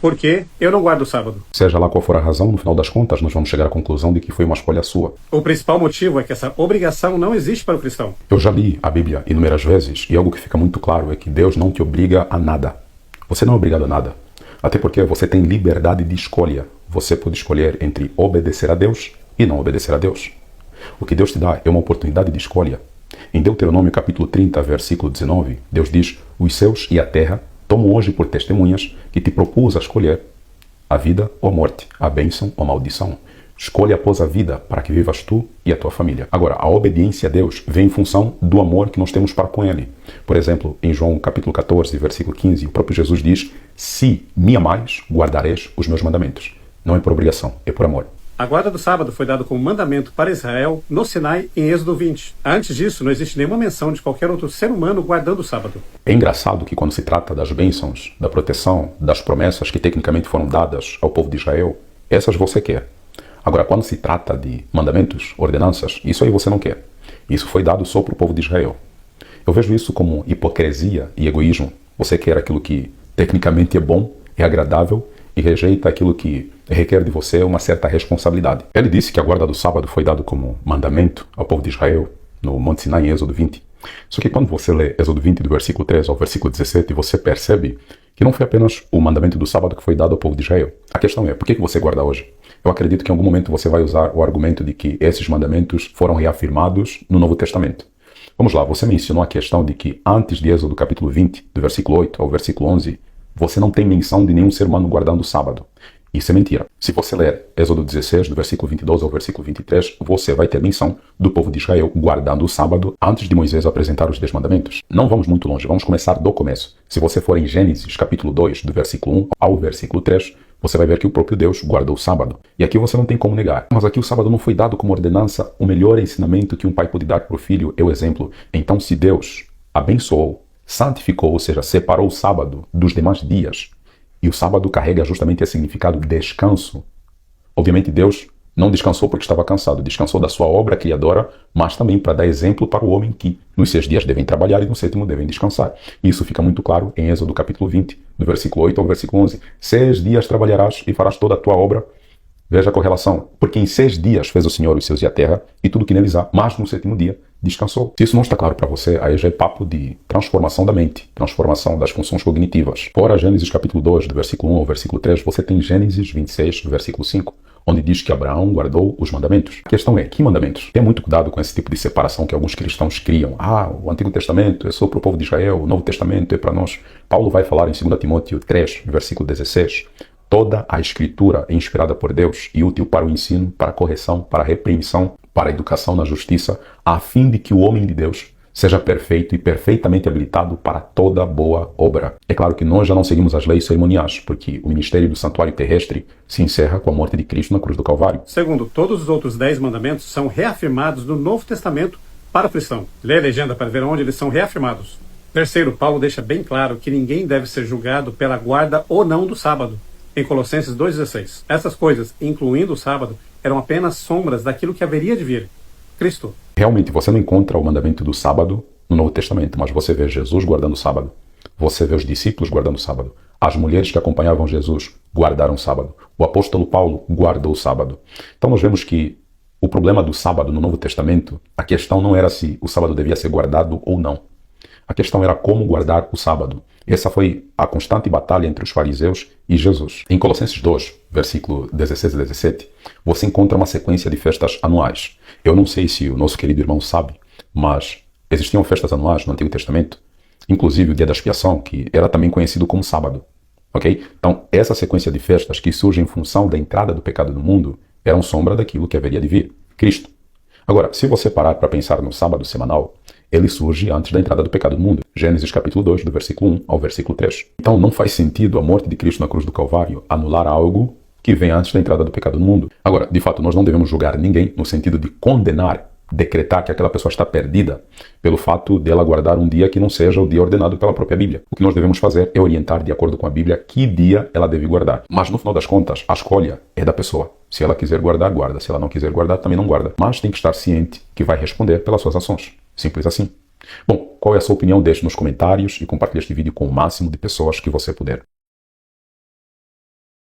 Porque eu não guardo o sábado. Seja lá qual for a razão, no final das contas, nós vamos chegar à conclusão de que foi uma escolha sua. O principal motivo é que essa obrigação não existe para o cristão. Eu já li a Bíblia inúmeras vezes e algo que fica muito claro é que Deus não te obriga a nada. Você não é obrigado a nada. Até porque você tem liberdade de escolha. Você pode escolher entre obedecer a Deus e não obedecer a Deus. O que Deus te dá é uma oportunidade de escolha. Em Deuteronômio capítulo 30, versículo 19, Deus diz: os céus e a terra tomo hoje por testemunhas que te propus a escolher a vida ou a morte, a bênção ou a maldição. Escolhe após a vida para que vivas tu e a tua família. Agora, a obediência a Deus vem em função do amor que nós temos para com Ele. Por exemplo, em João capítulo 14, versículo 15, o próprio Jesus diz: se me amais, guardareis os meus mandamentos. Não é por obrigação, é por amor. A guarda do sábado foi dado como mandamento para Israel no Sinai, em Êxodo 20. Antes disso, não existe nenhuma menção de qualquer outro ser humano guardando o sábado. É engraçado que quando se trata das bênçãos, da proteção, das promessas que tecnicamente foram dadas ao povo de Israel, essas você quer. Agora, quando se trata de mandamentos, ordenanças, isso aí você não quer. Isso foi dado só para o povo de Israel. Eu vejo isso como hipocrisia e egoísmo. Você quer aquilo que tecnicamente é bom, é agradável, e rejeita aquilo que requer de você uma certa responsabilidade. Ele disse que a guarda do sábado foi dado como mandamento ao povo de Israel no Monte Sinai, em Êxodo 20. Só que quando você lê Êxodo 20, do versículo 3 ao versículo 17, você percebe que não foi apenas o mandamento do sábado que foi dado ao povo de Israel. A questão é, por que você guarda hoje? Eu acredito que em algum momento você vai usar o argumento de que esses mandamentos foram reafirmados no Novo Testamento. Vamos lá, você mencionou a questão de que antes de Êxodo capítulo 20, do versículo 8 ao versículo 11, você não tem menção de nenhum ser humano guardando o sábado. Isso é mentira. Se você ler Êxodo 16, do versículo 22 ao versículo 23, você vai ter menção do povo de Israel guardando o sábado antes de Moisés apresentar os 10 mandamentos. Não vamos muito longe, vamos começar do começo. Se você for em Gênesis, capítulo 2, do versículo 1 ao versículo 3, você vai ver que o próprio Deus guardou o sábado. E aqui você não tem como negar. Mas aqui o sábado não foi dado como ordenança. O melhor ensinamento que um pai pode dar para o filho é o exemplo. Então, se Deus abençoou, santificou, ou seja, separou o sábado dos demais dias, e o sábado carrega justamente esse significado descanso. Obviamente Deus não descansou porque estava cansado, descansou da sua obra criadora, mas também para dar exemplo para o homem que nos 6 dias devem trabalhar e no 7º devem descansar. Isso fica muito claro em Êxodo capítulo 20, do versículo 8 ao versículo 11. 6 dias trabalharás e farás toda a tua obra. Veja a correlação. Porque em 6 dias fez o Senhor os céus e a terra e tudo que neles há, mas no 7º dia descansou. Se isso não está claro para você, aí já é papo de transformação da mente, transformação das funções cognitivas. Fora Gênesis capítulo 2, do versículo 1 ao versículo 3, você tem Gênesis 26, do versículo 5, onde diz que Abraão guardou os mandamentos. A questão é, que mandamentos? Tenha muito cuidado com esse tipo de separação que alguns cristãos criam. O Antigo Testamento é só para o povo de Israel, o Novo Testamento é para nós. Paulo vai falar em 2 Timóteo 3, versículo 16, toda a Escritura é inspirada por Deus e útil para o ensino, para a correção, para a repreensão, para a educação na justiça, a fim de que o homem de Deus seja perfeito e perfeitamente habilitado para toda boa obra. É claro que nós já não seguimos as leis cerimoniais, porque o ministério do santuário terrestre se encerra com a morte de Cristo na cruz do Calvário. Segundo, todos os outros 10 mandamentos são reafirmados no Novo Testamento para o cristão. Lê a legenda para ver onde eles são reafirmados. Terceiro, Paulo deixa bem claro que ninguém deve ser julgado pela guarda ou não do sábado. Em Colossenses 2,16. Essas coisas, incluindo o sábado, eram apenas sombras daquilo que haveria de vir. Cristo. Realmente, você não encontra o mandamento do sábado no Novo Testamento, mas você vê Jesus guardando o sábado. Você vê os discípulos guardando o sábado. As mulheres que acompanhavam Jesus guardaram o sábado. O apóstolo Paulo guardou o sábado. Então nós vemos que o problema do sábado no Novo Testamento, a questão não era se o sábado devia ser guardado ou não. A questão era como guardar o sábado. Essa foi a constante batalha entre os fariseus e Jesus. Em Colossenses 2, versículo 16 e 17, você encontra uma sequência de festas anuais. Eu não sei se o nosso querido irmão sabe, mas existiam festas anuais no Antigo Testamento, inclusive o dia da expiação, que era também conhecido como sábado. Ok? Então, essa sequência de festas que surge em função da entrada do pecado no mundo eram sombra daquilo que haveria de vir, Cristo. Agora, se você parar para pensar no sábado semanal, ele surge antes da entrada do pecado no mundo. Gênesis capítulo 2, do versículo 1 ao versículo 3. Então não faz sentido a morte de Cristo na cruz do Calvário anular algo que vem antes da entrada do pecado no mundo. Agora, de fato, nós não devemos julgar ninguém no sentido de condenar, decretar que aquela pessoa está perdida pelo fato dela guardar um dia que não seja o dia ordenado pela própria Bíblia. O que nós devemos fazer é orientar de acordo com a Bíblia que dia ela deve guardar. Mas no final das contas, a escolha é da pessoa. Se ela quiser guardar, guarda. Se ela não quiser guardar, também não guarda. Mas tem que estar ciente que vai responder pelas suas ações. Simples assim. Bom, qual é a sua opinião? Deixe nos comentários e compartilhe este vídeo com o máximo de pessoas que você puder.